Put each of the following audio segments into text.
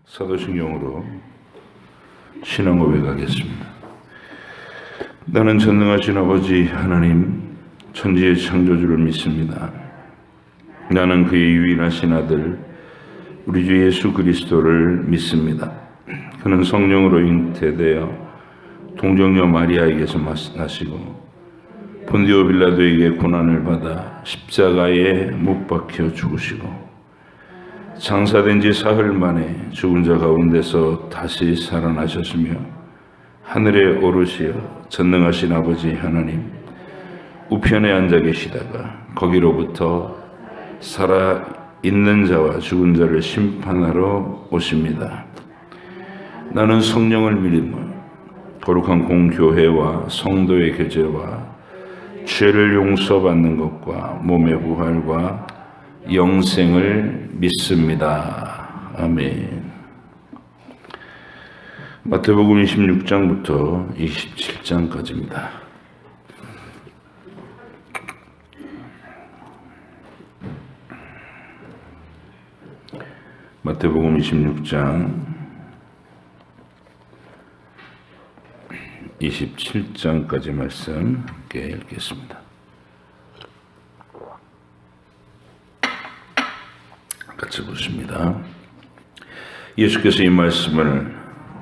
사도신경으로 신앙 고백하겠습니다. 나는 전능하신 아버지 하나님 천지의 창조주를 믿습니다. 나는 그의 유일하신 아들 우리 주 예수 그리스도를 믿습니다. 그는 성령으로 잉태되어 동정녀 마리아에게서 나시고 본디오 빌라도에게 고난을 받아 십자가에 못 박혀 죽으시고 장사된 지 사흘 만에 죽은 자 가운데서 다시 살아나셨으며 하늘에 오르시어 전능하신 아버지 하나님 우편에 앉아 계시다가 거기로부터 살아있는 자와 죽은 자를 심판하러 오십니다. 나는 성령을 믿으며 거룩한 공교회와 성도의 교제와 죄를 용서받는 것과 몸의 부활과 영생을 믿습니다. 아멘. 마태복음 26장부터 27장까지입니다. 마태복음 26장 27장까지 말씀 함께 읽겠습니다. 같이 보십니다. 예수께서 이 말씀을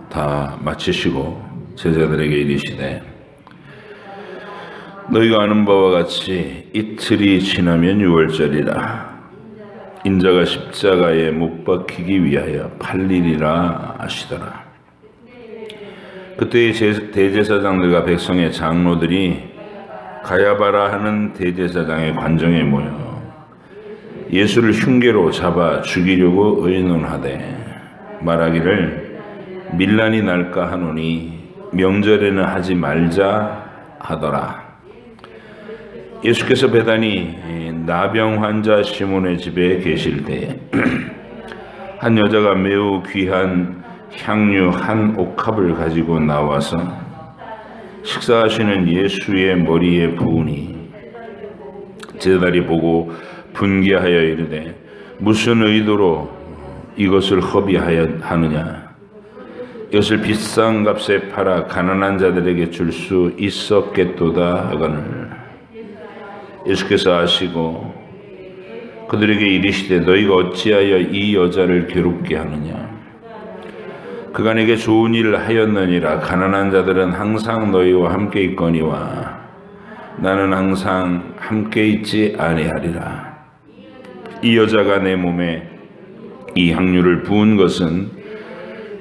다 마치시고 제자들에게 이르시되 너희가 아는 바와 같이 이틀이 지나면 유월절이라 인자가 십자가에 못 박히기 위하여 팔리리라 하시더라. 그때의 대제사장들과 백성의 장로들이 가야바라 하는 대제사장의 관정에 모여 예수를 흉계로 잡아 죽이려고 의논하되 말하기를 밀란이 날까 하노니 명절에는 하지 말자 하더라. 예수께서 베다니 나병 환자 시몬의 집에 계실 때에 한 여자가 매우 귀한 향유 한 옥합을 가지고 나와서 식사하시는 예수의 머리에 부으니 제자들이 보고 분개하여 이르되 무슨 의도로 이것을 허비하느냐 이것을 비싼 값에 팔아 가난한 자들에게 줄 수 있었겠도다 하거늘 예수께서 아시고 그들에게 이르시되 너희가 어찌하여 이 여자를 괴롭게 하느냐 그가 내게 좋은 일을 하였느니라. 가난한 자들은 항상 너희와 함께 있거니와 나는 항상 함께 있지 아니하리라. 이 여자가 내 몸에 이 향유를 부은 것은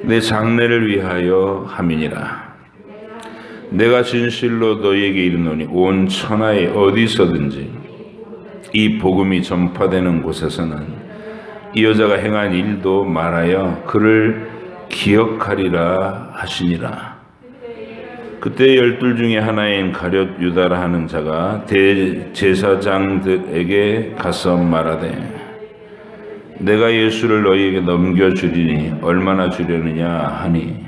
내 장례를 위하여 함이니라. 내가 진실로 너희에게 이르노니 온 천하에 어디서든지 이 복음이 전파되는 곳에서는 이 여자가 행한 일도 말하여 그를 기억하리라 하시니라. 그때 12 중에 하나인 가룟 유다라 하는 자가 대제사장들에게 가서 말하되 내가 예수를 너희에게 넘겨주리니 얼마나 주려느냐 하니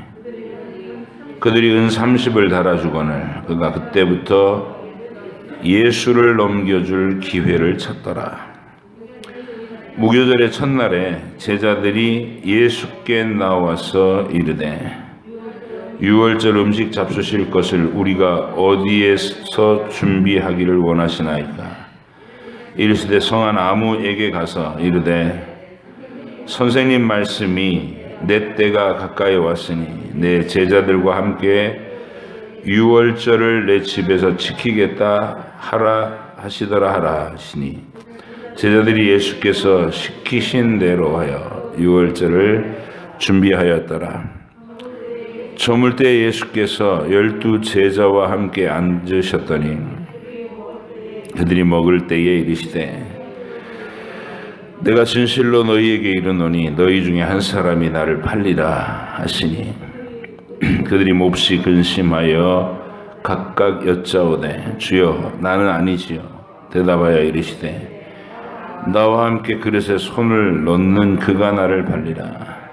그들이 은 30을 달아주거늘 그가 그때부터 예수를 넘겨줄 기회를 찾더라. 무교절의 첫날에 제자들이 예수께 나와서 이르되 유월절 음식 잡수실 것을 우리가 어디에서 준비하기를 원하시나이까. 이르시되 성한 아무에게 가서 이르되 선생님 말씀이 내 때가 가까이 왔으니 내 제자들과 함께 유월절을 내 집에서 지키겠다 하라 하시더라 하라 하시니 제자들이 예수께서 시키신 대로 하여 유월절을 준비하였더라. 저물 때 예수께서 12 제자와 함께 앉으셨더니 그들이 먹을 때에 이르시되 내가 진실로 너희에게 이르노니 너희 중에 한 사람이 나를 팔리라 하시니 그들이 몹시 근심하여 각각 여짜오되 주여 나는 아니지요. 대답하여 이르시되 나와 함께 그릇에 손을 넣는 그가 나를 팔리라.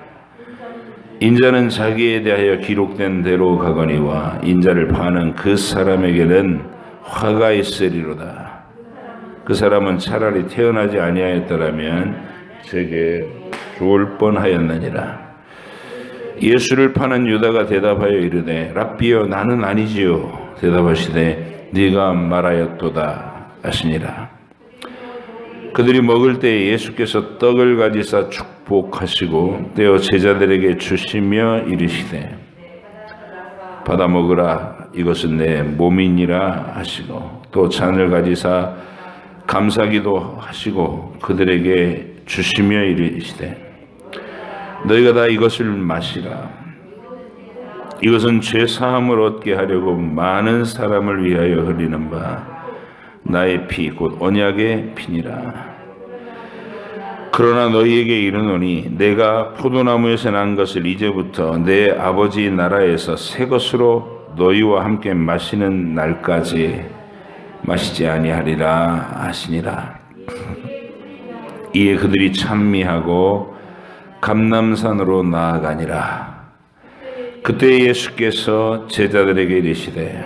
인자는 자기에 대하여 기록된 대로 가거니와 인자를 파는 그 사람에게는 화가 있으리로다. 그 사람은 차라리 태어나지 아니하였더라면 제게 좋을 뻔하였느니라. 예수를 파는 유다가 대답하여 이르되 랍비여 나는 아니지요. 대답하시되 네가 말하였도다 하시니라. 그들이 먹을 때에 예수께서 떡을 가지사 축복하시고 떼어 제자들에게 주시며 이르시되 받아 먹으라 이것은 내 몸이니라 하시고 또 잔을 가지사 감사기도 하시고 그들에게 주시며 이르시되 너희가 다 이것을 마시라. 이것은 죄 사함을 얻게 하려고 많은 사람을 위하여 흘리는 바 나의 피 곧 언약의 피니라. 그러나 너희에게 이르노니 내가 포도나무에서 난 것을 이제부터 내 아버지 나라에서 새 것으로 너희와 함께 마시는 날까지 마시지 아니하리라 하시니라. 이에 그들이 찬미하고 감람산으로 나아가니라. 그때 예수께서 제자들에게 이르시되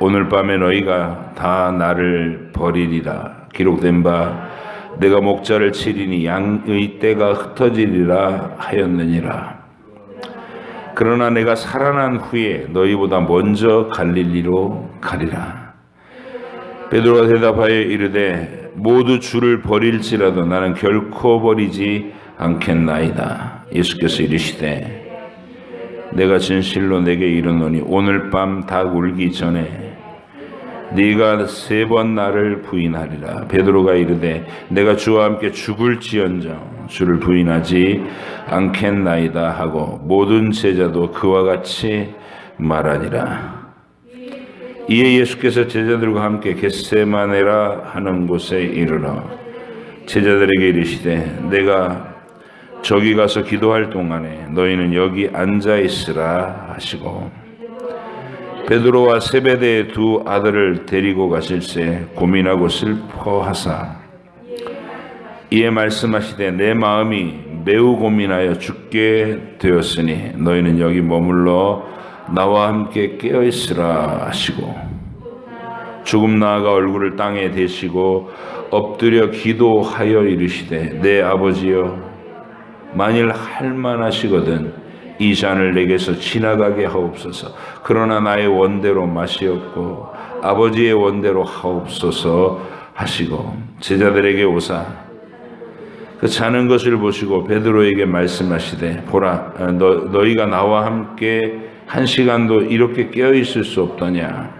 오늘 밤에 너희가 다 나를 버리리라. 기록된 바 내가 목자를 치리니 양의 떼가 흩어지리라 하였느니라. 그러나 내가 살아난 후에 너희보다 먼저 갈릴리로 가리라. 베드로가 대답하여 이르되 모두 주를 버릴지라도 나는 결코 버리지 않겠나이다. 예수께서 이르시되 내가 진실로 내게 이르노니 오늘 밤 닭 울기 전에 네가 3번 나를 부인하리라. 베드로가 이르되 내가 주와 함께 죽을지언정 주를 부인하지 않겠나이다 하고 모든 제자도 그와 같이 말하니라. 이에 예수께서 제자들과 함께 겟세마네라 하는 곳에 이르러 제자들에게 이르시되 내가 저기 가서 기도할 동안에 너희는 여기 앉아 있으라 하시고 베드로와 세베대의 2 아들을 데리고 가실새 고민하고 슬퍼하사 이에 말씀하시되 내 마음이 매우 고민하여 죽게 되었으니 너희는 여기 머물러 나와 함께 깨어 있으라 하시고 조금 나아가 얼굴을 땅에 대시고 엎드려 기도하여 이르시되 내 아버지여 만일 할만하시거든 이 잔을 내게서 지나가게 하옵소서. 그러나 나의 원대로 마시옵고 아버지의 원대로 하옵소서 하시고 제자들에게 오사 그 자는 것을 보시고 베드로에게 말씀하시되 보라 너희가 나와 함께 1시간도 이렇게 깨어 있을 수 없더냐.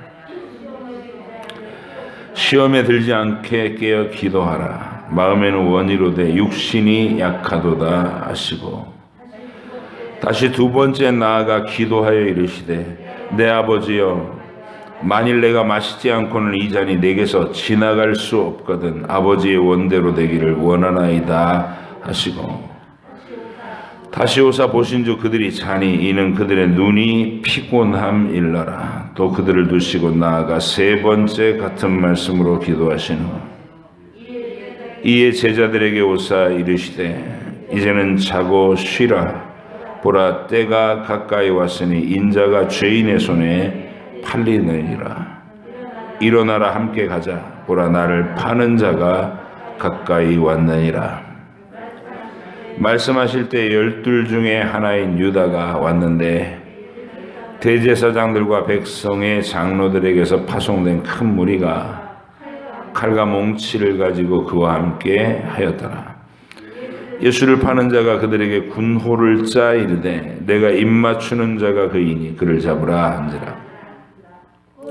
시험에 들지 않게 깨어 기도하라. 마음에는 원이로되 육신이 약하도다 하시고 다시 2번째 나아가 기도하여 이르시되 내 아버지여 만일 내가 마시지 않고는 이 잔이 내게서 지나갈 수 없거든 아버지의 원대로 되기를 원하나이다 하시고 다시 오사 보신즉 그들이 자니 이는 그들의 눈이 피곤함 일러라. 또 그들을 두시고 나아가 3번째 같은 말씀으로 기도하신 후 이에 제자들에게 오사 이르시되 이제는 자고 쉬라. 보라 때가 가까이 왔으니 인자가 죄인의 손에 팔리느니라. 일어나라 함께 가자. 보라 나를 파는 자가 가까이 왔느니라. 말씀하실 때 12 중에 하나인 유다가 왔는데 대제사장들과 백성의 장로들에게서 파송된 큰 무리가 칼과 몽치를 가지고 그와 함께 하였더라. 예수를 파는 자가 그들에게 군호를 짜 이르되 내가 입맞추는 자가 그이니 그를 잡으라 한지라.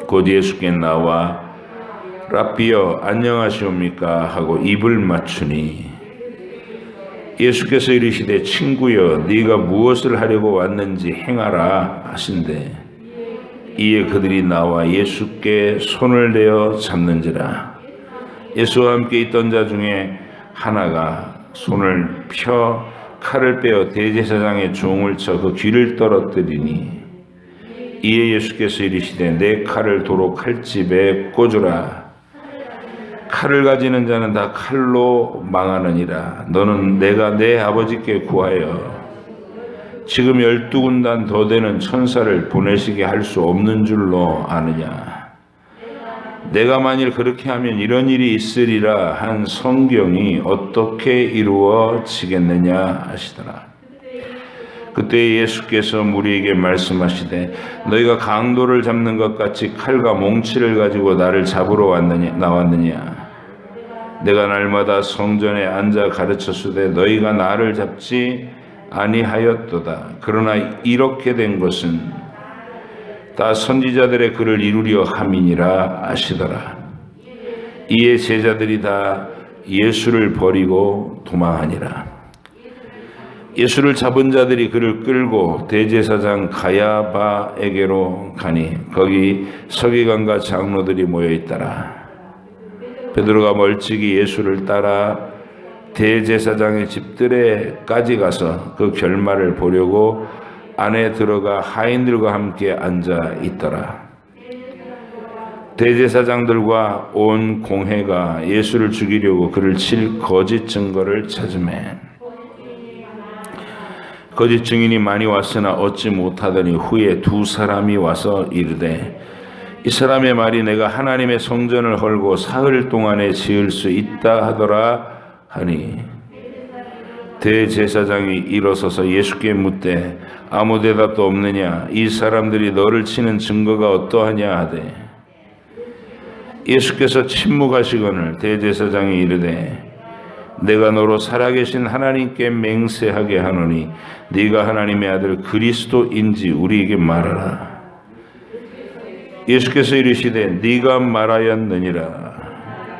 곧 예수께 나와 랍비여 안녕하시옵니까 하고 입을 맞추니 예수께서 이르시되 친구여 네가 무엇을 하려고 왔는지 행하라 하신대 이에 그들이 나와 예수께 손을 내어 잡는지라. 예수와 함께 있던 자 중에 하나가 손을 펴 칼을 빼어 대제사장의 종을 쳐 그 귀를 떨어뜨리니 이에 예수께서 이르시되 내 칼을 도로 칼집에 꽂으라. 칼을 가지는 자는 다 칼로 망하느니라. 너는 내가 내 아버지께 구하여 지금 12군단 더 되는 천사를 보내시게 할 수 없는 줄로 아느냐. 내가 만일 그렇게 하면 이런 일이 있으리라 한 성경이 어떻게 이루어지겠느냐 하시더라. 그때 예수께서 무리에게 말씀하시되 너희가 강도를 잡는 것 같이 칼과 몽치를 가지고 나를 잡으러 나왔느냐. 내가 날마다 성전에 앉아 가르쳤으되 너희가 나를 잡지 아니하였도다. 그러나 이렇게 된 것은 다 선지자들의 글을 이루려 함이니라 아시더라. 이에 제자들이 다 예수를 버리고 도망하니라. 예수를 잡은 자들이 그를 끌고 대제사장 가야바에게로 가니 거기 서기관과 장로들이 모여 있더라. 베드로가 멀찍이 예수를 따라 대제사장의 집들에까지 가서 그 결말을 보려고 안에 들어가 하인들과 함께 앉아 있더라. 대제사장들과 온 공회가 예수를 죽이려고 그를 칠 거짓 증거를 찾으매 거짓 증인이 많이 왔으나 얻지 못하더니 후에 두 사람이 와서 이르되 이 사람의 말이 내가 하나님의 성전을 헐고 사흘 동안에 지을 수 있다 하더라 하니 대제사장이 일어서서 예수께 묻되 아무 대답도 없느냐. 이 사람들이 너를 치는 증거가 어떠하냐 하되 예수께서 침묵하시거늘 대제사장이 이르되 내가 너로 살아계신 하나님께 맹세하게 하노니 네가 하나님의 아들 그리스도인지 우리에게 말하라. 예수께서 이르시되 네가 말하였느니라.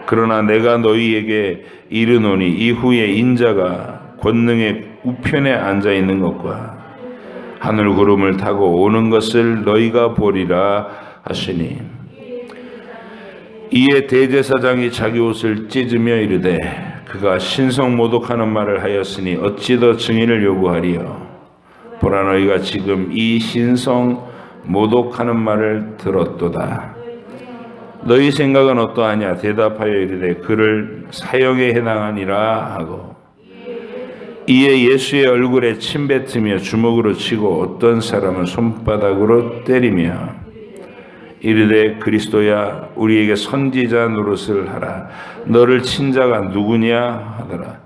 그러나 내가 너희에게 이르노니 이후에 인자가 권능의 우편에 앉아 있는 것과 하늘 구름을 타고 오는 것을 너희가 보리라 하시니 이에 대제사장이 자기 옷을 찢으며 이르되 그가 신성 모독하는 말을 하였으니 어찌 더 증인을 요구하리요. 보라 너희가 지금 이 신성 모독하는 말을 들었도다. 너희 생각은 어떠하냐. 대답하여 이르되 그를 사형에 해당하니라 하고 이에 예수의 얼굴에 침뱉으며 주먹으로 치고 어떤 사람은 손바닥으로 때리며 이르되 그리스도야 우리에게 선지자 노릇을 하라. 너를 친 자가 누구냐 하더라.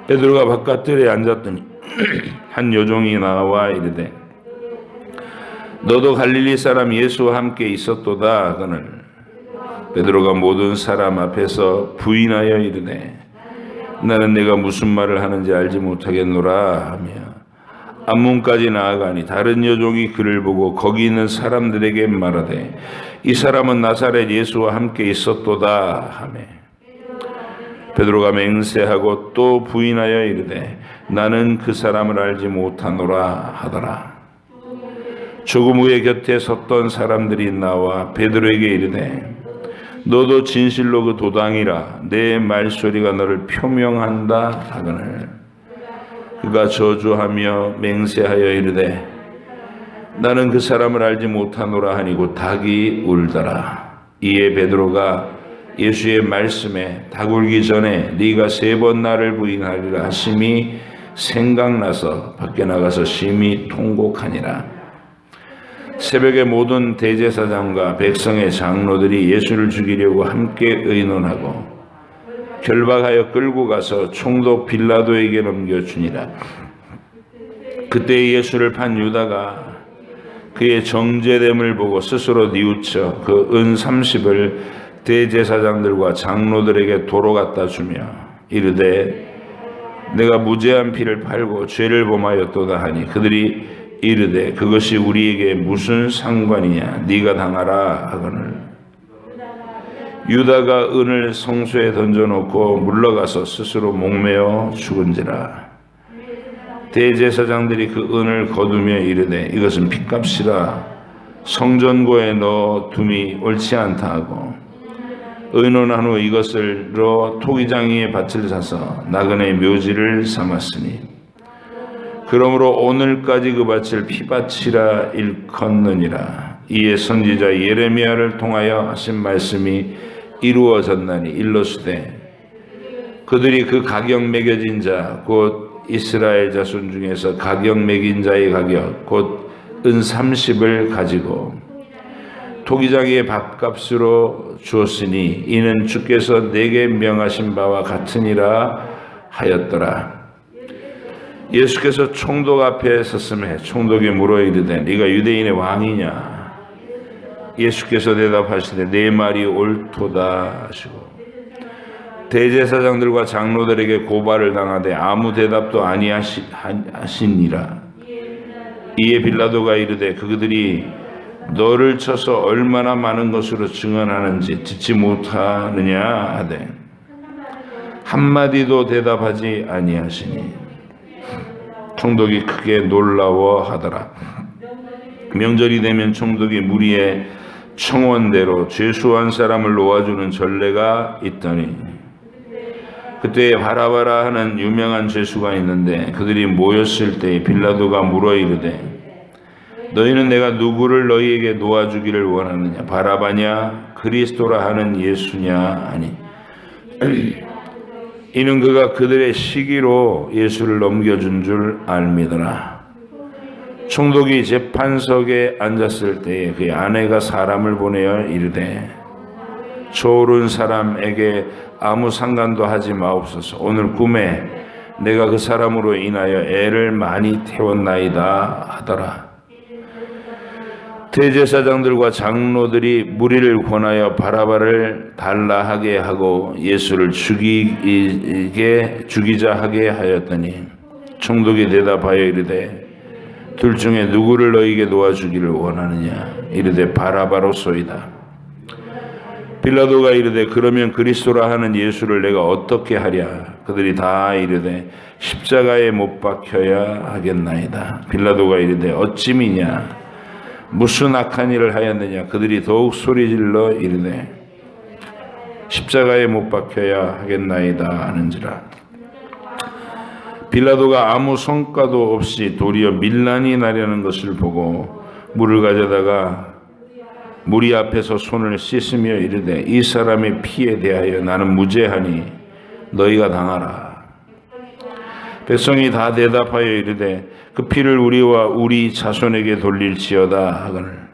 베드로가 바깥들에 앉았더니 한 여종이 나와 이르되 너도 갈릴리 사람 예수와 함께 있었도다 하거늘 베드로가 모든 사람 앞에서 부인하여 이르되 나는 내가 무슨 말을 하는지 알지 못하겠노라 하며 앞문까지 나아가니 다른 여종이 그를 보고 거기 있는 사람들에게 말하되 이 사람은 나사렛 예수와 함께 있었도다 하며 베드로가 맹세하고 또 부인하여 이르되 나는 그 사람을 알지 못하노라 하더라. 조금 후에 곁에 섰던 사람들이 나와 베드로에게 이르되 너도 진실로 그 도당이라. 내 말소리가 너를 표명한다 하거늘 그가 저주하며 맹세하여 이르되 나는 그 사람을 알지 못하노라 하니 곧 닭이 울더라. 이에 베드로가 예수의 말씀에 닭 울기 전에 네가 3번 나를 부인하리라 하심이 생각나서 밖에 나가서 심히 통곡하니라. 새벽에 모든 대제사장과 백성의 장로들이 예수를 죽이려고 함께 의논하고 결박하여 끌고 가서 총독 빌라도에게 넘겨주니라. 그때 예수를 판 유다가 그의 정죄됨을 보고 스스로 뉘우쳐 그 은 30을 대제사장들과 장로들에게 도로 갖다 주며 이르되 내가 무죄한 피를 팔고 죄를 범하였도다 하니 그들이 이르되 그것이 우리에게 무슨 상관이냐. 네가 당하라 하거늘 유다가 은을 성소에 던져놓고 물러가서 스스로 목매어 죽은지라. 대제사장들이 그 은을 거두며 이르되 이것은 핏값이라. 성전고에 넣어 둠이 옳지 않다 하고 의논한 후 이것을로 토기장이의 밭을 사서 나그네 묘지를 삼았으니 그러므로 오늘까지 그 밭을 피밭이라 일컫느니라. 이에 선지자 예레미야를 통하여 하신 말씀이 이루어졌나니 일러스되 그들이 그 가격 매겨진 자 곧 이스라엘 자손 중에서 가격 매긴 자의 가격 곧 은 30을 가지고 토기장이의 밥값으로 주었으니 이는 주께서 내게 명하신 바와 같으니라 하였더라. 예수께서 총독 앞에 섰음에 총독이 물어 이르되 네가 유대인의 왕이냐? 예수께서 대답하시되 내 말이 옳도다 하시고 대제사장들과 장로들에게 고발을 당하되 아무 대답도 아니하시니라. 이에 빌라도가 이르되 그들이 너를 쳐서 얼마나 많은 것으로 증언하는지 듣지 못하느냐 하되 한마디도 대답하지 아니하시니 총독이 크게 놀라워하더라. 명절이 되면 총독이 무리의 청원대로 죄수한 사람을 놓아주는 전례가 있더니 그때 바라바라 하는 유명한 죄수가 있는데 그들이 모였을 때 빌라도가 물어 이르되 너희는 내가 누구를 너희에게 놓아주기를 원하느냐? 바라바냐? 그리스도라 하는 예수냐? 아니 이는 그가 그들의 시기로 예수를 넘겨준 줄 알미더라. 총독이 재판석에 앉았을 때에 그의 아내가 사람을 보내어 이르되 초오른 사람에게 아무 상관도 하지 마옵소서. 오늘 꿈에 내가 그 사람으로 인하여 애를 많이 태웠나이다 하더라. 대제사장들과 장로들이 무리를 권하여 바라바를 달라하게 하고 예수를 죽이자 하게 하였더니 총독이 대답하여 이르되 둘 중에 누구를 너희에게 놓아주기를 원하느냐? 이르되 바라바로소이다. 빌라도가 이르되 그러면 그리스도라 하는 예수를 내가 어떻게 하랴? 그들이 다 이르되 십자가에 못 박혀야 하겠나이다. 빌라도가 이르되 어찌미냐? 무슨 악한 일을 하였느냐? 그들이 더욱 소리질러 이르되 십자가에 못 박혀야 하겠나이다 하는지라. 빌라도가 아무 성과도 없이 도리어 밀란이 나려는 것을 보고 물을 가져다가 무리 앞에서 손을 씻으며 이르되 이 사람의 피에 대하여 나는 무죄하니 너희가 당하라. 백성이 다 대답하여 이르되 그 피를 우리와 우리 자손에게 돌릴지어다 하거늘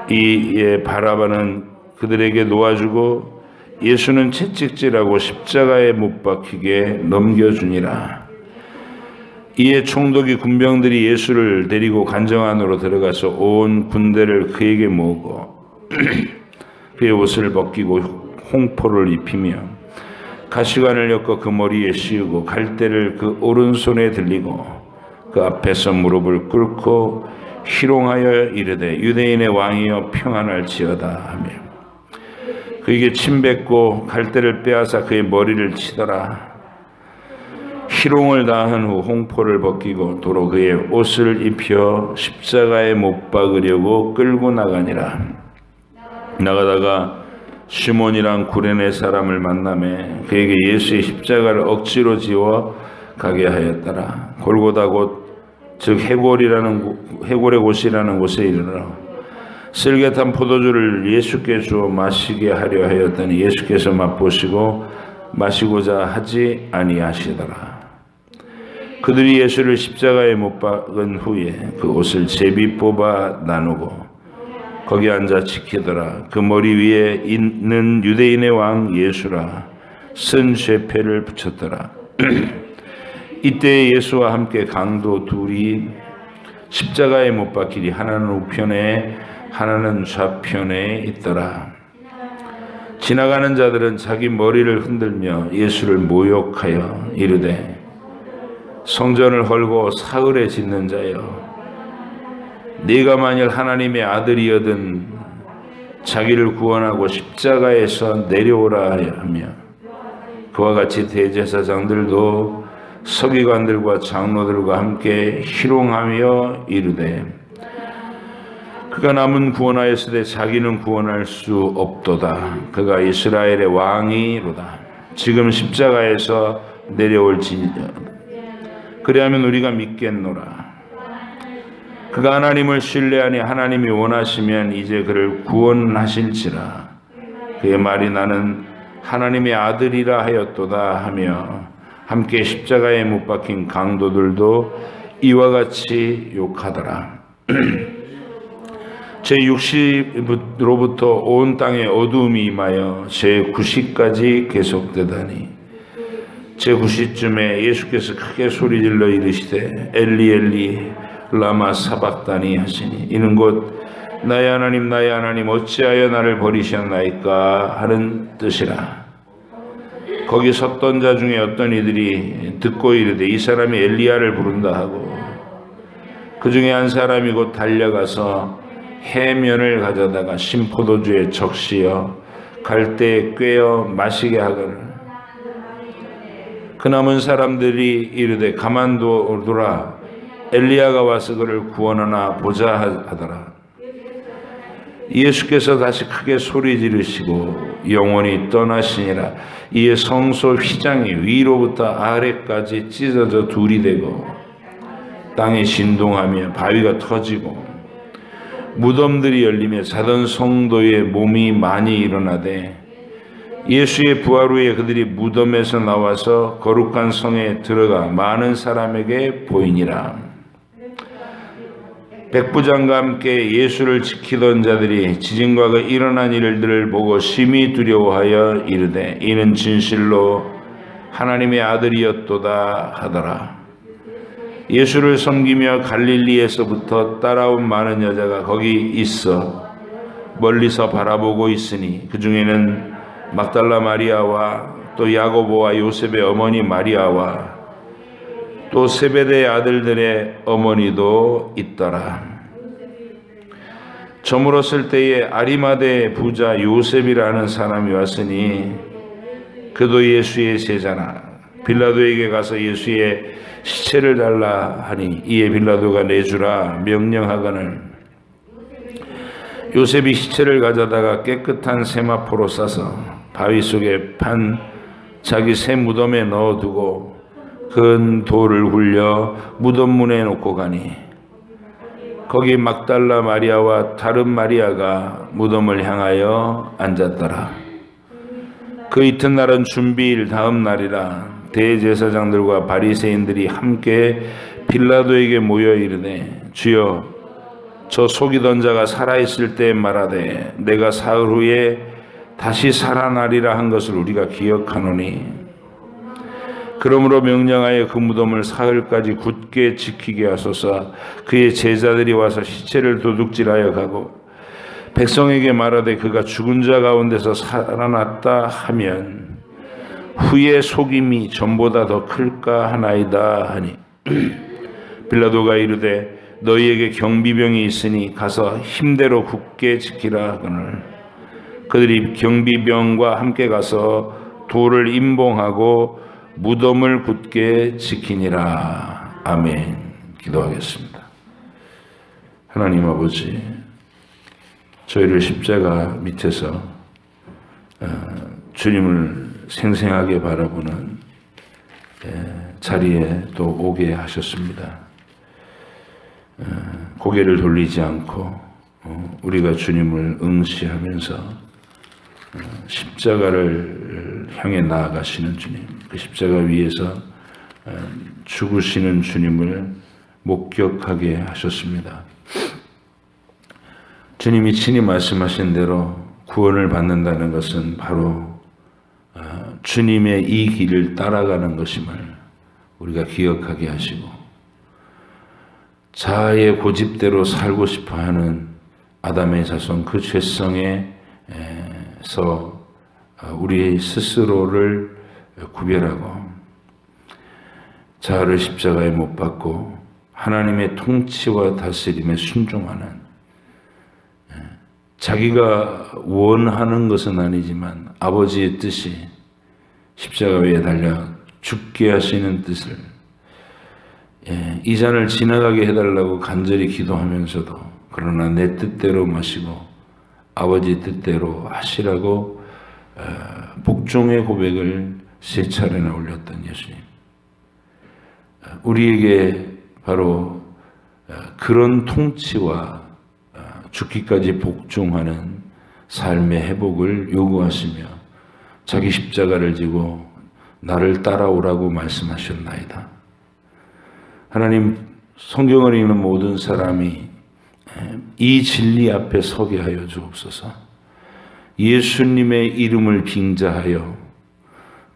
이에 바라바는 그들에게 놓아주고 예수는 채찍질하고 십자가에 못 박히게 넘겨주니라. 이에 총독이 군병들이 예수를 데리고 관정 안으로 들어가서 온 군대를 그에게 모으고 그의 옷을 벗기고 홍포를 입히며 가시관을 엮어 그 머리에 씌우고 갈대를 그 오른손에 들리고 그 앞에서 무릎을 꿇고 희롱하여 이르되 유대인의 왕이여 평안할지어다 하며 그에게 침 뱉고 갈대를 빼앗아 그의 머리를 치더라. 희롱을 다한 후 홍포를 벗기고 도로 그의 옷을 입혀 십자가에 못 박으려고 끌고 나가니라. 나가다가 시몬이란 구레네 사람을 만나매 그에게 예수의 십자가를 억지로 지워 가게 하였더라. 골고다 곧 즉 해골의 곳이라는 곳에 이르러 쓸개탄 포도주를 예수께 주어 마시게 하려 하였더니 예수께서 맛보시고 마시고자 하지 아니하시더라. 그들이 예수를 십자가에 못 박은 후에 그 옷을 제비 뽑아 나누고 거기 앉아 지키더라. 그 머리 위에 있는 유대인의 왕 예수라 쓴 쇠패를 붙였더라. 이때 예수와 함께 강도 둘이 십자가에 못 박히리 하나는 우편에 하나는 좌편에 있더라. 지나가는 자들은 자기 머리를 흔들며 예수를 모욕하여 이르되 성전을 헐고 사흘에 짓는 자여 네가 만일 하나님의 아들이여든 자기를 구원하고 십자가에서 내려오라 하며 그와 같이 대제사장들도 서기관들과 장로들과 함께 희롱하며 이르되 그가 남은 구원하였으되 자기는 구원할 수 없도다. 그가 이스라엘의 왕이로다. 지금 십자가에서 내려올지니라. 그리하면 우리가 믿겠노라. 그가 하나님을 신뢰하니 하나님이 원하시면 이제 그를 구원하실지라. 그의 말이 나는 하나님의 아들이라 하였도다 하며 함께 십자가에 못 박힌 강도들도 이와 같이 욕하더라. 제60로부터 온 땅에 어두움이 임하여 제90까지 계속되다니 제9시쯤에 예수께서 크게 소리질러 이르시되 엘리 엘리 라마 사박다니 하시니 이는 곧 나의 하나님 어찌하여 나를 버리셨나이까 하는 뜻이라. 거기 섰던 자 중에 어떤 이들이 듣고 이르되 이 사람이 엘리야를 부른다 하고 그 중에 한 사람이 곧 달려가서 해면을 가져다가 신포도주에 적시어 갈대에 꿰어 마시게 하거늘 그 남은 사람들이 이르되 가만두라 엘리야가 와서 그를 구원하나 보자 하더라. 예수께서 다시 크게 소리 지르시고 영원히 떠나시니라. 이에 성소 휘장이 위로부터 아래까지 찢어져 둘이 되고 땅이 진동하며 바위가 터지고 무덤들이 열리며 자던 성도의 몸이 많이 일어나되 예수의 부활 후에 그들이 무덤에서 나와서 거룩한 성에 들어가 많은 사람에게 보이니라. 백부장과 함께 예수를 지키던 자들이 지진과 그 일어난 일들을 보고 심히 두려워하여 이르되 이는 진실로 하나님의 아들이었도다 하더라. 예수를 섬기며 갈릴리에서부터 따라온 많은 여자가 거기 있어 멀리서 바라보고 있으니 그 중에는 막달라 마리아와 또 야고보와 요셉의 어머니 마리아와 또 세베대의 아들들의 어머니도 있더라. 저물었을 때에 아리마대 부자 요셉이라는 사람이 왔으니 그도 예수의 제자나 빌라도에게 가서 예수의 시체를 달라 하니 이에 빌라도가 내주라 명령하거늘 요셉이 시체를 가져다가 깨끗한 세마포로 싸서 바위 속에 판 자기 새 무덤에 넣어두고 큰 돌을 굴려 무덤 문에 놓고 가니 거기 막달라 마리아와 다른 마리아가 무덤을 향하여 앉았더라. 그 이튿날은 준비일 다음 날이라. 대제사장들과 바리새인들이 함께 빌라도에게 모여 이르되 주여 저 속이던 자가 살아있을 때 말하되 내가 사흘 후에 다시 살아나리라 한 것을 우리가 기억하노니 그러므로 명령하여 그 무덤을 사흘까지 굳게 지키게 하소서. 그의 제자들이 와서 시체를 도둑질하여 가고 백성에게 말하되 그가 죽은 자 가운데서 살아났다 하면 후에 속임이 전보다 더 클까 하나이다 하니 빌라도가 이르되 너희에게 경비병이 있으니 가서 힘대로 굳게 지키라 하거늘 그들이 경비병과 함께 가서 돌을 임봉하고 무덤을 굳게 지키니라. 아멘. 기도하겠습니다. 하나님 아버지, 저희를 십자가 밑에서 주님을 생생하게 바라보는 자리에 또 오게 하셨습니다. 고개를 돌리지 않고 우리가 주님을 응시하면서 십자가를 향해 나아가시는 주님, 그 십자가 위에서 죽으시는 주님을 목격하게 하셨습니다. 주님이 친히 말씀하신 대로 구원을 받는다는 것은 바로 주님의 이 길을 따라가는 것임을 우리가 기억하게 하시고 자아의 고집대로 살고 싶어하는 아담의 자손 그 죄성에서 우리 스스로를 구별하고 자아를 십자가에 못 박고 하나님의 통치와 다스림에 순종하는 자기가 원하는 것은 아니지만 아버지의 뜻이 십자가 위에 달려 죽게 하시는 뜻을 이 잔을 지나가게 해달라고 간절히 기도하면서도 그러나 내 뜻대로 마시고 아버지 뜻대로 하시라고 복종의 고백을 세 차례나 올렸던 예수님. 우리에게 바로 그런 통치와 죽기까지 복종하는 삶의 회복을 요구하시며 자기 십자가를 지고 나를 따라오라고 말씀하셨나이다. 하나님, 성경을 읽는 모든 사람이 이 진리 앞에 서게 하여 주옵소서. 예수님의 이름을 빙자하여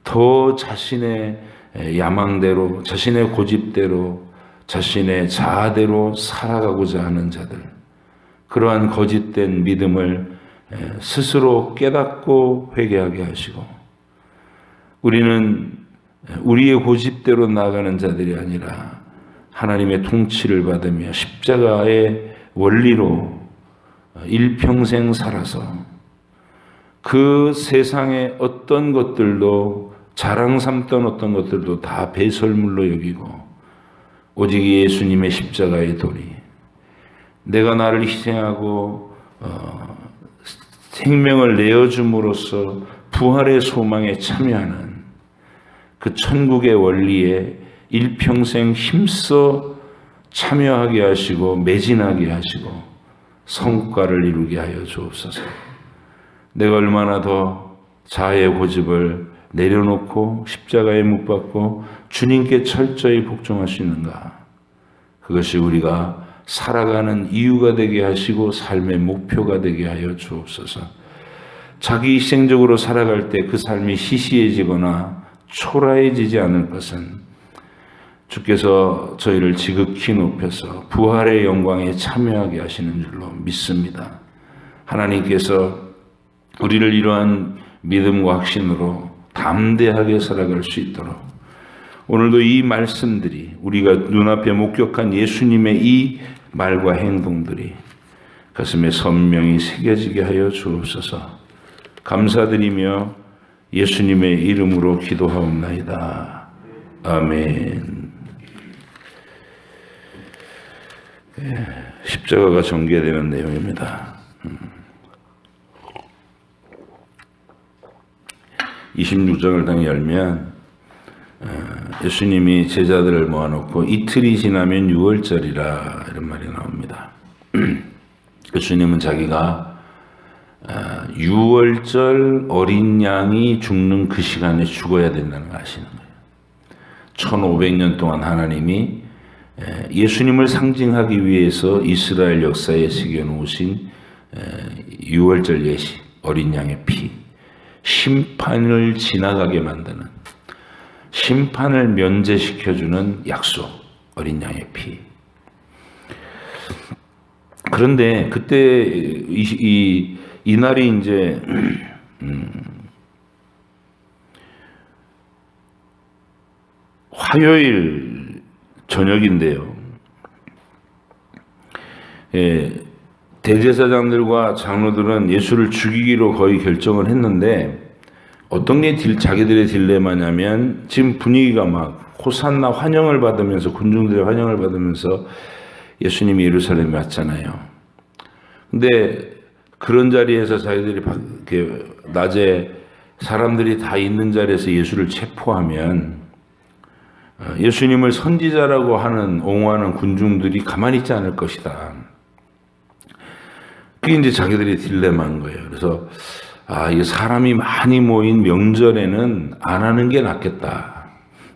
더 자신의 야망대로, 자신의 고집대로, 자신의 자아대로 살아가고자 하는 자들, 그러한 거짓된 믿음을 스스로 깨닫고 회개하게 하시고, 우리는 우리의 고집대로 나아가는 자들이 아니라 하나님의 통치를 받으며 십자가의 원리로 일평생 살아서 그 세상의 어떤 것들도, 자랑 삼던 어떤 것들도 다 배설물로 여기고 오직 예수님의 십자가의 도리, 내가 나를 희생하고 생명을 내어줌으로써 부활의 소망에 참여하는 그 천국의 원리에 일평생 힘써 참여하게 하시고 매진하게 하시고 성과를 이루게 하여 주옵소서. 내가 얼마나 더 자아의 고집을 내려놓고 십자가에 못 박고 주님께 철저히 복종할 수 있는가, 그것이 우리가 살아가는 이유가 되게 하시고 삶의 목표가 되게 하여 주옵소서. 자기 희생적으로 살아갈 때 그 삶이 시시해지거나 초라해지지 않을 것은 주께서 저희를 지극히 높여서 부활의 영광에 참여하게 하시는 줄로 믿습니다. 하나님께서 우리를 이러한 믿음과 확신으로 담대하게 살아갈 수 있도록 오늘도 이 말씀들이, 우리가 눈앞에 목격한 예수님의 이 말과 행동들이 가슴에 선명히 새겨지게 하여 주옵소서. 감사드리며 예수님의 이름으로 기도하옵나이다. 아멘. 십자가가 전개되는 내용입니다. 26장을 딱 열면 예수님이 제자들을 모아놓고 이틀이 지나면 6월절이라 이런 말이 나옵니다. 예수님은 자기가 6월절 어린 양이 죽는 그 시간에 죽어야 된다는 걸 아시는 거예요. 1500년 동안 하나님이 예수님을 상징하기 위해서 이스라엘 역사에 새겨놓으신 6월절 예식, 어린 양의 피, 심판을 지나가게 만드는, 심판을 면제시켜주는 약속, 어린 양의 피. 그런데 그때 이 날이 이제 화요일 저녁인데요. 대제사장들과 장로들은 예수를 죽이기로 거의 결정을 했는데 어떤 게 자기들의 딜레마냐면, 지금 분위기가 막 호산나 환영을 받으면서, 군중들의 환영을 받으면서 예수님이 예루살렘에 왔잖아요. 근데 그런 자리에서 자기들이 낮에 사람들이 다 있는 자리에서 예수를 체포하면 예수님을 선지자라고 하는 옹호하는 군중들이 가만히 있지 않을 것이다. 그게 이제 자기들의 딜레마인 거예요. 그래서 이게 사람이 많이 모인 명절에는 안 하는 게 낫겠다.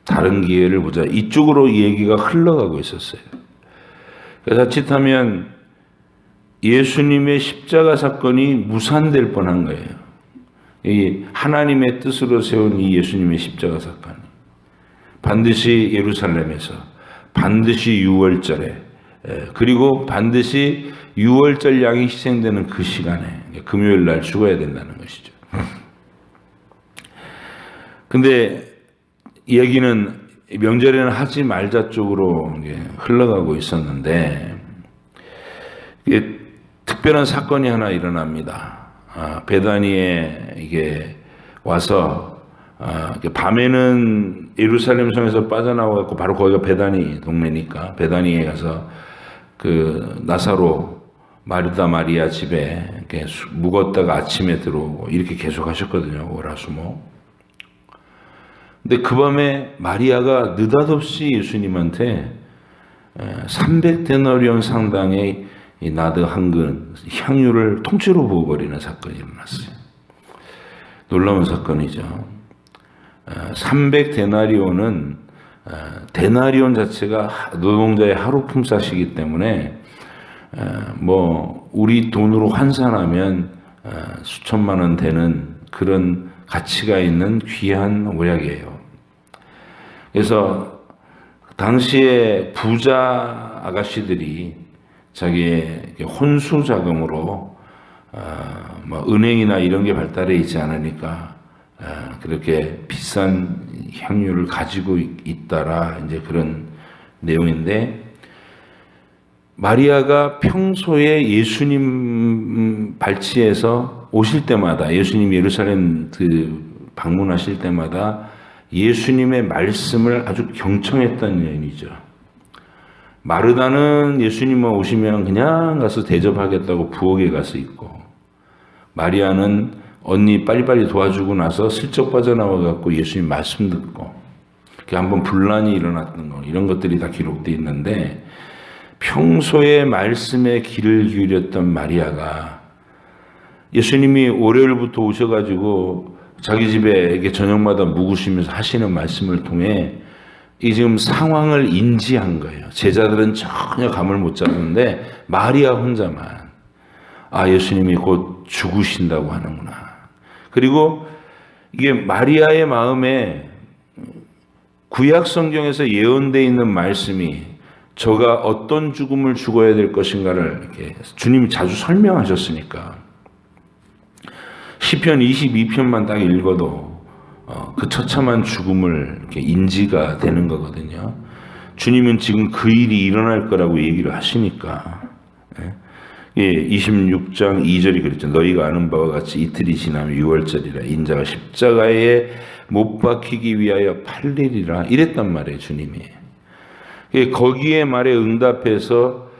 다른 기회를 보자. 이쪽으로 얘기가 흘러가고 있었어요. 그래서 자칫하면 예수님의 십자가 사건이 무산될 뻔한 거예요. 이 하나님의 뜻으로 세운 이 예수님의 십자가 사건, 반드시 예루살렘에서, 반드시 6월절에, 그리고 반드시 6월절 양이 희생되는 그 시간에, 금요일 날 죽어야 된다는 것이죠. 근데 얘기는 명절에는 하지 말자 쪽으로 흘러가고 있었는데, 이게 특별한 사건이 하나 일어납니다. 베다니에 이게 와서 밤에는 예루살렘 성에서 빠져나와갖고 바로 거기가 베다니 동네니까 베다니에 가서 그 나사로 마르다 마리아 집에 이렇게 묵었다가 아침에 들어오고 이렇게 계속 하셨거든요. 월화수목. 근데 그 밤에 마리아가 느닷없이 예수님한테 300데나리온 상당의 이 나드 한 근 향유를 통째로 부어버리는 사건이 일어났어요. 놀라운 사건이죠. 300데나리온은 데나리온 자체가 노동자의 하루 품삯이기 때문에 뭐 우리 돈으로 환산하면 수천만 원 되는 그런 가치가 있는 귀한 오약이에요. 그래서 당시에 부자 아가씨들이 자기의 혼수 자금으로 뭐 은행이나 이런 게 발달해 있지 않으니까 그렇게 비싼 향유를 가지고 있다라 이제 그런 내용인데, 마리아가 평소에 예수님 발치에서 오실 때마다, 예수님 예루살렘 방문하실 때마다 예수님의 말씀을 아주 경청했던 여인이죠. 마르다는 예수님만 오시면 그냥 가서 대접하겠다고 부엌에 가서 있고, 마리아는 언니 빨리빨리 도와주고 나서 슬쩍 빠져나와 갖고 예수님 말씀 듣고, 한번 분란이 일어났던 거, 이런 것들이 다 기록되어 있는데, 평소에 말씀에 귀를 기울였던 마리아가 예수님이 월요일부터 오셔가지고 자기 집에 이렇게 저녁마다 묵으시면서 하시는 말씀을 통해 이 지금 상황을 인지한 거예요. 제자들은 전혀 감을 못 잡는데 마리아 혼자만, 예수님이 곧 죽으신다고 하는구나. 그리고 이게 마리아의 마음에 구약 성경에서 예언되어 있는 말씀이 저가 어떤 죽음을 죽어야 될 것인가를 이렇게 주님이 자주 설명하셨으니까 시편 22편만 딱 읽어도 그 처참한 죽음을 이렇게 인지가 되는 거거든요. 주님은 지금 그 일이 일어날 거라고 얘기를 하시니까. 26장 2절이 그랬죠. 너희가 아는 바와 같이 이틀이 지나면 6월절이라 인자가 십자가에 못 박히기 위하여 팔리리라 이랬단 말이에요, 주님이. 거기에 말에 응답해서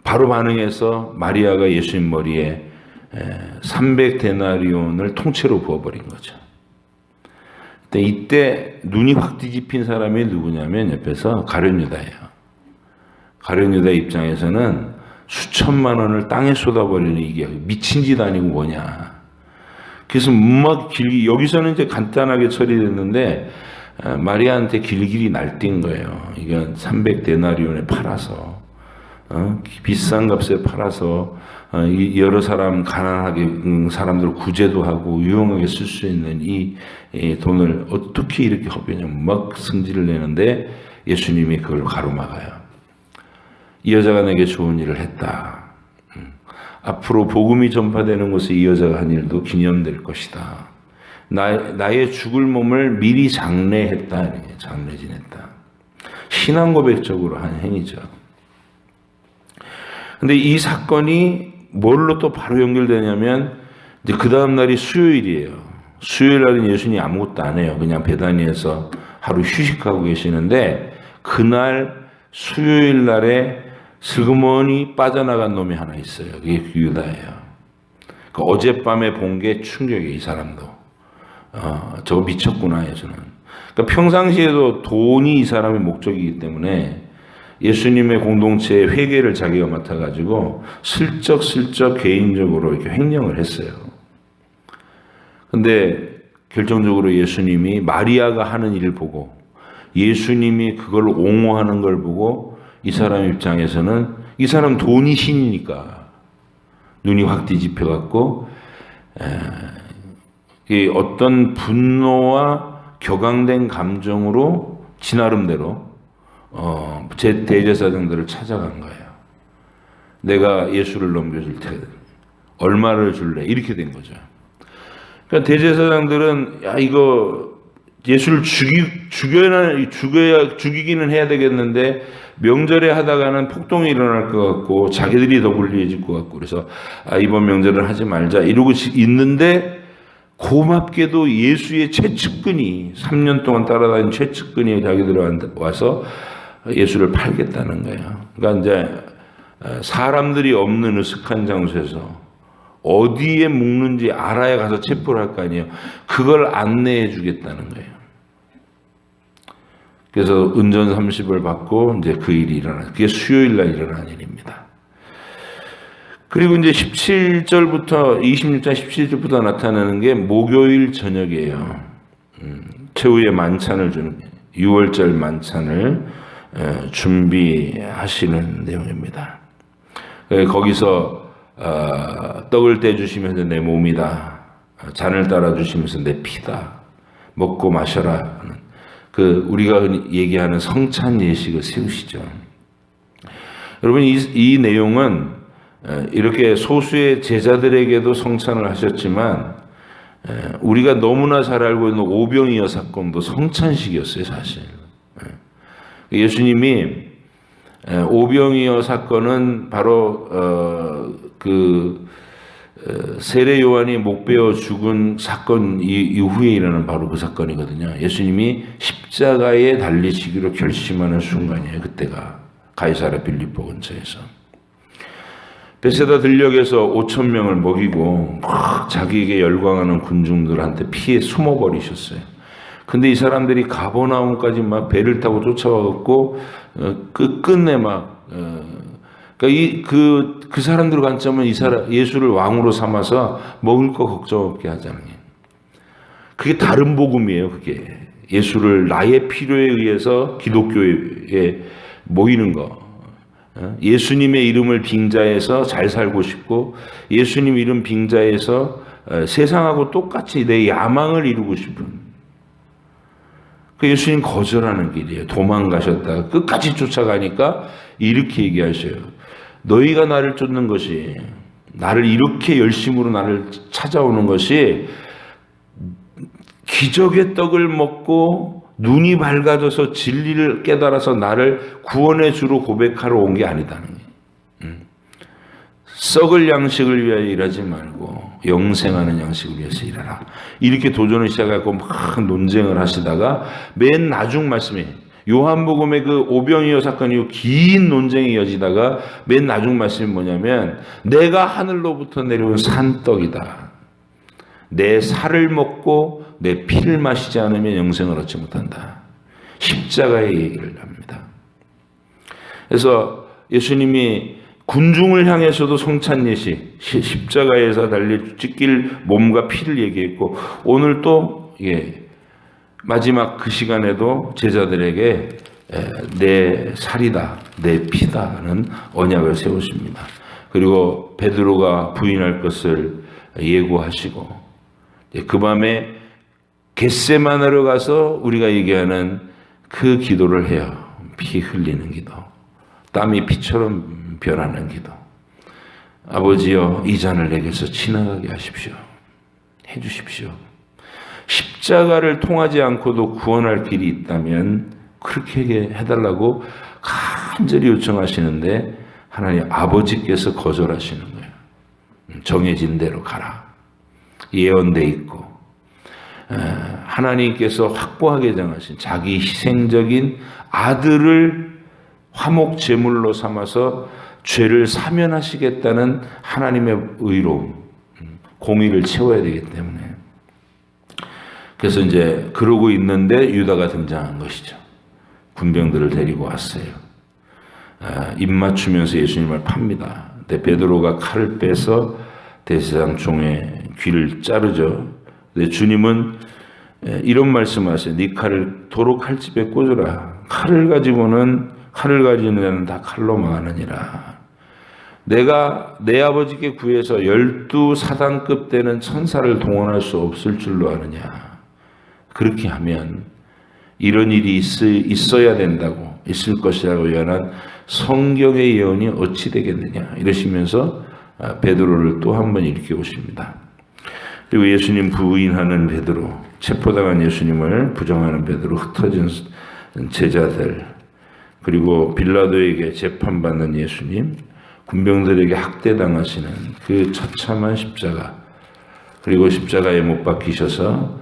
바로 반응해서 마리아가 예수님 머리에 300데나리온을 통째로 부어버린 거죠. 이때 눈이 확 뒤집힌 사람이 누구냐면 옆에서 가룟 유다예요. 가룟 유다 입장에서는 수천만 원을 땅에 쏟아버리는 이게 미친 짓 아니고 뭐냐. 그래서 여기서는 이제 간단하게 처리됐는데 마리아한테 길길이 날뛴 거예요. 이건 300데나리온에 팔아서 비싼 값에 팔아서 여러 사람 가난하게 사람들 구제도 하고 유용하게 쓸 수 있는 이 돈을 어떻게 이렇게 허비냐면 막 승질을 내는데 예수님이 그걸 가로막아요. 이 여자가 내게 좋은 일을 했다. 앞으로 복음이 전파되는 곳에 이 여자가 한 일도 기념될 것이다. 나의 죽을 몸을 미리 장례했다. 장례 지냈다. 신앙 고백적으로 한 행위죠. 근데 이 사건이 뭘로 또 바로 연결되냐면 이제 그 다음 날이 수요일이에요. 수요일 날은 예수님이 아무것도 안 해요. 그냥 베다니에서 하루 휴식하고 계시는데 그날 수요일 날에 슬그머니 빠져나간 놈이 하나 있어요. 그게 유다예요. 어젯밤에 본 게 충격이에요. 이 사람도. 저거 미쳤구나 해서는. 그러니까 평상시에도 돈이 이 사람의 목적이기 때문에 예수님의 공동체의 회계를 자기가 맡아가지고 슬쩍슬쩍 개인적으로 이렇게 횡령을 했어요. 근데 결정적으로 예수님이 마리아가 하는 일을 보고 예수님이 그걸 옹호하는 걸 보고 이 사람 입장에서는 이 사람 돈이 신이니까 눈이 확 뒤집혀갖고 어떤 분노와 격앙된 감정으로 지 나름대로 제 대제사장들을 찾아간 거예요. 내가 예수를 넘겨줄 테니 얼마를 줄래? 이렇게 된 거죠. 그러니까 대제사장들은 이거 예수를 죽이기는 해야 되겠는데 명절에 하다가는 폭동이 일어날 것 같고 자기들이 더 불리해질 것 같고 그래서 이번 명절은 하지 말자 이러고 있는데 고맙게도 예수의 최측근이 3년 동안 따라다닌 최측근이 자기들 와서 예수를 팔겠다는 거예요. 그러니까 이제 사람들이 없는 으슥한 장소에서 어디에 묵는지 알아야 가서 체포를 할 거 아니에요. 그걸 안내해 주겠다는 거예요. 그래서 은전 30을 받고 이제 그 일이 그게 수요일 날 일어난 일입니다. 그리고 이제 26장 17절부터 나타나는 게 목요일 저녁이에요. 최후의 만찬을 주는 6월절 만찬을 준비하시는 내용입니다. 거기서 떡을 떼주시면서 내 몸이다. 잔을 따라 주시면서 내 피다. 먹고 마셔라. 우리가 흔히 얘기하는 성찬 예식을 세우시죠. 여러분, 이 내용은 이렇게 소수의 제자들에게도 성찬을 하셨지만 우리가 너무나 잘 알고 있는 오병이어 사건도 성찬식이었어요, 사실. 예수님이 오병이어 사건은 바로 세례 요한이 목 베어 죽은 사건 이후에 일어난 바로 그 사건이거든요. 예수님이 십자가에 달리시기로 결심하는 순간이에요. 그때가 가이사랴 빌립보 근처에서 베세다 들녘에서 5,000명을 먹이고 막 자기에게 열광하는 군중들한테 피해 숨어버리셨어요. 근데 이 사람들이 가버나움까지 막 배를 타고 쫓아와갖고 끝끝내 막 그러니까 그 사람들 관점은 예수를 왕으로 삼아서 먹을 거 걱정 없게 하자는 게, 그게 다른 복음이에요. 그게 예수를 나의 필요에 의해서 기독교에 모이는 거. 예수님의 이름을 빙자해서 잘 살고 싶고 예수님 이름 빙자해서 세상하고 똑같이 내 야망을 이루고 싶은, 그 예수님 거절하는 길이에요. 도망가셨다가 끝까지 쫓아가니까 이렇게 얘기하셔요. 너희가 나를 쫓는 것이, 나를 이렇게 열심으로 나를 찾아오는 것이 기적의 떡을 먹고 눈이 밝아져서 진리를 깨달아서 나를 구원의 주로 고백하러 온 게 아니다는 거예요. 썩을 양식을 위하여 일하지 말고 영생하는 양식을 위해서 일하라. 이렇게 도전을 시작하고 막 논쟁을 하시다가 맨 나중 말씀이, 요한복음의 그 오병이어 사건 이후 긴 논쟁이 이어지다가 맨 나중 말씀이 뭐냐면, 내가 하늘로부터 내려온 산떡이다. 내 살을 먹고 내 피를 마시지 않으면 영생을 얻지 못한다. 십자가의 얘기를 합니다. 그래서 예수님이 군중을 향해서도 성찬 예식, 십자가에서 달려 찢길 몸과 피를 얘기했고, 오늘 또 마지막 그 시간에도 제자들에게 내 살이다, 내 피다는 언약을 세우십니다. 그리고 베드로가 부인할 것을 예고하시고, 그 밤에 겟세마네로 가서 우리가 얘기하는 그 기도를 해요. 피 흘리는 기도, 땀이 피처럼 변하는 기도. 아버지여, 이 잔을 내게서 지나가게 하십시오. 해주십시오. 십자가를 통하지 않고도 구원할 길이 있다면 그렇게 해달라고 간절히 요청하시는데 하나님 아버지께서 거절하시는 거예요. 정해진 대로 가라. 예언돼 있고 하나님께서 확고하게 정하신 자기 희생적인 아들을 화목 제물로 삼아서 죄를 사면하시겠다는 하나님의 의로움, 공의를 채워야 되기 때문에, 그래서 이제 그러고 있는데 유다가 등장한 것이죠. 군병들을 데리고 왔어요. 입 맞추면서 예수님을 팝니다. 근데 베드로가 칼을 빼서 대제사장 종의 귀를 자르죠. 근데 주님은 이런 말씀하세요. 네 칼을 도로 칼집에 꽂으라. 칼을 가지는 자는 다 칼로 망하느니라. 내가 내 아버지께 구해서 12사단급 되는 천사를 동원할 수 없을 줄로 아느냐. 그렇게 하면 이런 일이 있어야 된다고, 있을 것이라고 예언한 성경의 예언이 어찌 되겠느냐 이러시면서 베드로를 또 한 번 일깨우십니다. 그리고 예수님 부인하는 베드로, 체포당한 예수님을 부정하는 베드로, 흩어진 제자들, 그리고 빌라도에게 재판받는 예수님, 군병들에게 학대당하시는 그 처참한 십자가, 그리고 십자가에 못 박히셔서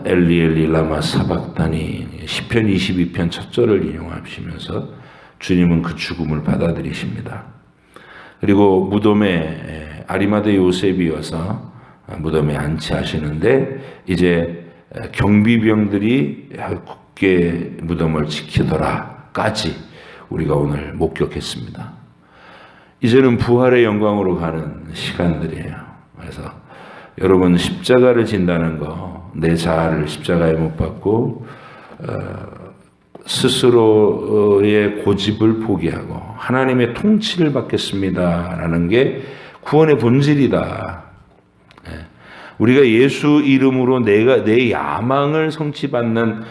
엘리 엘리 라마 사박다니 시편 22편 첫 절을 인용하시면서 주님은 그 죽음을 받아들이십니다. 그리고 무덤에 아리마대 요셉이 와서 무덤에 안치하시는데 이제 경비병들이 굳게 무덤을 지키더라까지 우리가 오늘 목격했습니다. 이제는 부활의 영광으로 가는 시간들이에요. 그래서 여러분, 십자가를 진다는 거, 내 자아를 십자가에 못 박고 스스로의 고집을 포기하고 하나님의 통치를 받겠습니다라는 게 구원의 본질이다. 우리가 예수 이름으로 내 야망을 성취받는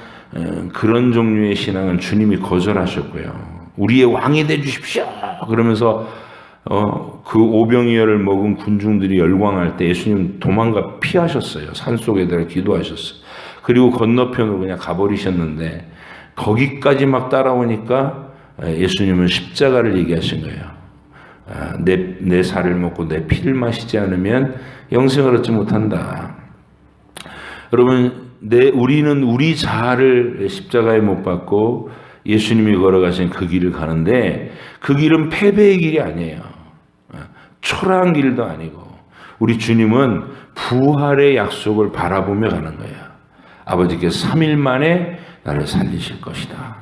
그런 종류의 신앙은 주님이 거절하셨고요. 우리의 왕이 돼 주십시오. 그러면서 그 오병이어를 먹은 군중들이 열광할 때 예수님 도망가 피하셨어요. 산속에다가 기도하셨어요. 그리고 건너편으로 그냥 가버리셨는데 거기까지 막 따라오니까 예수님은 십자가를 얘기하신 거예요. 내 살을 먹고 내 피를 마시지 않으면 영생을 얻지 못한다. 여러분, 우리는 우리 자아를 십자가에 못 박고 예수님이 걸어가신 그 길을 가는데 그 길은 패배의 길이 아니에요. 초라한 길도 아니고 우리 주님은 부활의 약속을 바라보며 가는 거예요. 아버지께서 3일 만에 나를 살리실 것이다.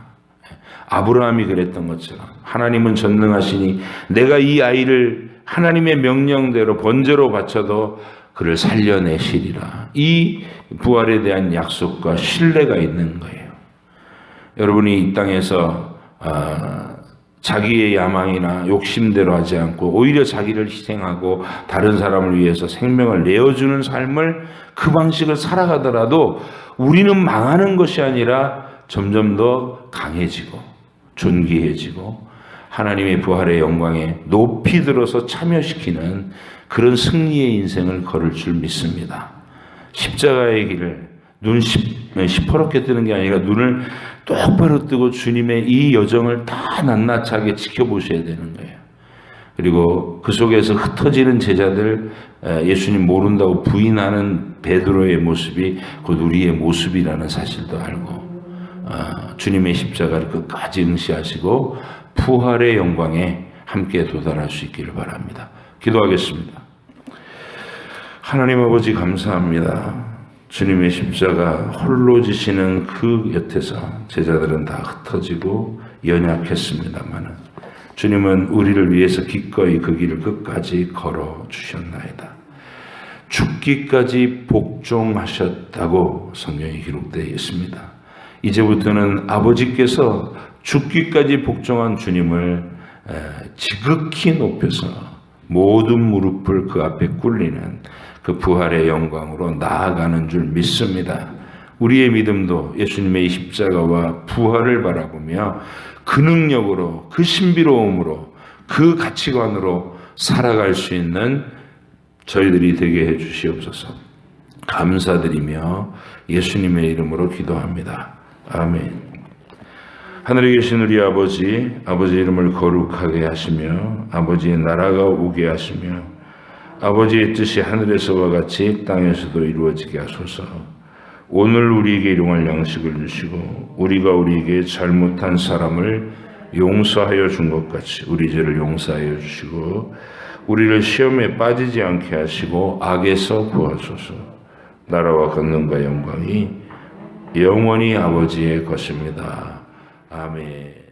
아브라함이 그랬던 것처럼 하나님은 전능하시니 내가 이 아이를 하나님의 명령대로 번제로 바쳐도 그를 살려내시리라. 이 부활에 대한 약속과 신뢰가 있는 거예요. 여러분이 이 땅에서 자기의 야망이나 욕심대로 하지 않고 오히려 자기를 희생하고 다른 사람을 위해서 생명을 내어주는 삶을 그 방식을 살아가더라도 우리는 망하는 것이 아니라 점점 더 강해지고 존귀해지고 하나님의 부활의 영광에 높이 들어서 참여시키는 그런 승리의 인생을 걸을 줄 믿습니다. 십자가의 길을 눈 시퍼렇게 뜨는 게 아니라 눈을 똑바로 뜨고 주님의 이 여정을 다 낱낱하게 지켜보셔야 되는 거예요. 그리고 그 속에서 흩어지는 제자들, 예수님 모른다고 부인하는 베드로의 모습이 곧 우리의 모습이라는 사실도 알고 주님의 십자가를 끝까지 응시하시고 부활의 영광에 함께 도달할 수 있기를 바랍니다. 기도하겠습니다. 하나님 아버지 감사합니다. 주님의 십자가 홀로 지시는 그 곁에서 제자들은 다 흩어지고 연약했습니다만 주님은 우리를 위해서 기꺼이 그 길을 끝까지 걸어 주셨나이다. 죽기까지 복종하셨다고 성경에 기록되어 있습니다. 이제부터는 아버지께서 죽기까지 복종한 주님을 지극히 높여서 모든 무릎을 그 앞에 꿇리는 그 부활의 영광으로 나아가는 줄 믿습니다. 우리의 믿음도 예수님의 십자가와 부활을 바라보며 그 능력으로, 그 신비로움으로, 그 가치관으로 살아갈 수 있는 저희들이 되게 해 주시옵소서. 감사드리며 예수님의 이름으로 기도합니다. 아멘. 하늘에 계신 우리 아버지, 아버지 이름을 거룩하게 하시며 아버지의 나라가 오게 하시며 아버지의 뜻이 하늘에서와 같이 땅에서도 이루어지게 하소서. 오늘 우리에게 일용할 양식을 주시고 우리가 우리에게 잘못한 사람을 용서하여 준 것 같이 우리 죄를 용서하여 주시고 우리를 시험에 빠지지 않게 하시고 악에서 구하소서. 나라와 권능과 영광이 영원히 아버지의 것입니다. 아멘.